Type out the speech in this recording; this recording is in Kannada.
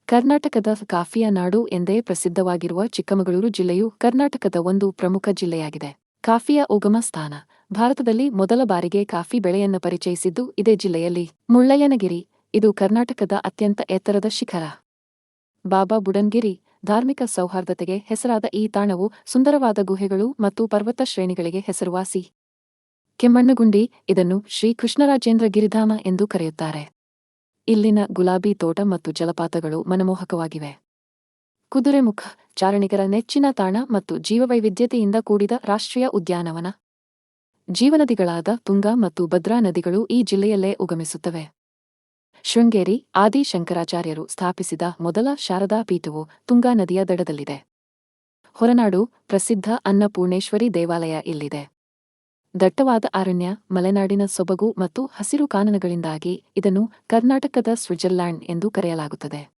ಕರ್ನಾಟಕದ ಕಾಫಿಯ ನಾಡು ಎಂದೇ ಪ್ರಸಿದ್ಧವಾಗಿರುವ ಚಿಕ್ಕಮಗಳೂರು ಜಿಲ್ಲೆಯು ಕರ್ನಾಟಕದ ಒಂದು ಪ್ರಮುಖ ಜಿಲ್ಲೆಯಾಗಿದೆ. ಕಾಫಿಯ ಉಗಮ ಸ್ಥಾನ. ಭಾರತದಲ್ಲಿ ಮೊದಲ ಬಾರಿಗೆ ಕಾಫಿ ಬೆಳೆಯನ್ನು ಪರಿಚಯಿಸಿದ್ದು ಇದೇ ಜಿಲ್ಲೆಯಲ್ಲಿ. ಮುಳ್ಳಯ್ಯನಗಿರಿ, ಇದು ಕರ್ನಾಟಕದ ಅತ್ಯಂತ ಎತ್ತರದ ಶಿಖರ. ಬಾಬಾ ಬುಡನ್ಗಿರಿ, ಧಾರ್ಮಿಕ ಸೌಹಾರ್ದತೆಗೆ ಹೆಸರಾದ ಈ ತಾಣವು ಸುಂದರವಾದ ಗುಹೆಗಳು ಮತ್ತು ಪರ್ವತ ಶ್ರೇಣಿಗಳಿಗೆ ಹೆಸರುವಾಸಿ. ಕೆಮ್ಮಣ್ಣುಗುಂಡಿ, ಇದನ್ನು ಶ್ರೀ ಕೃಷ್ಣರಾಜೇಂದ್ರ ಗಿರಿಧಾಮ ಎಂದು ಕರೆಯುತ್ತಾರೆ. ಇಲ್ಲಿನ ಗುಲಾಬಿ ತೋಟ ಮತ್ತು ಜಲಪಾತಗಳು ಮನಮೋಹಕವಾಗಿವೆ. ಕುದುರೆಮುಖ, ಚಾರಣಿಗರ ನೆಚ್ಚಿನ ತಾಣ ಮತ್ತು ಜೀವವೈವಿಧ್ಯತೆಯಿಂದ ಕೂಡಿದ ರಾಷ್ಟ್ರೀಯ ಉದ್ಯಾನವನ. ಜೀವನದಿಗಳಾದ ತುಂಗಾ ಮತ್ತು ಭದ್ರಾ ನದಿಗಳು ಈ ಜಿಲ್ಲೆಯಲ್ಲೇ ಉಗಮಿಸುತ್ತವೆ. ಶೃಂಗೇರಿ, ಆದಿ ಶಂಕರಾಚಾರ್ಯರು ಸ್ಥಾಪಿಸಿದ ಮೊದಲ ಶಾರದಾ ಪೀಠವು ತುಂಗಾ ನದಿಯ ದಡದಲ್ಲಿದೆ. ಹೊರನಾಡು, ಪ್ರಸಿದ್ಧ ಅನ್ನಪೂರ್ಣೇಶ್ವರಿ ದೇವಾಲಯ ಇಲ್ಲಿದೆ. ದಟ್ಟವಾದ ಅರಣ್ಯ, ಮಲೆನಾಡಿನ ಸೊಬಗು ಮತ್ತು ಹಸಿರು ಕಾನನಗಳಿಂದಾಗಿ ಇದನ್ನು ಕರ್ನಾಟಕದ ಸ್ವಿಟ್ಜರ್ಲ್ಯಾಂಡ್ ಎಂದು ಕರೆಯಲಾಗುತ್ತದೆ.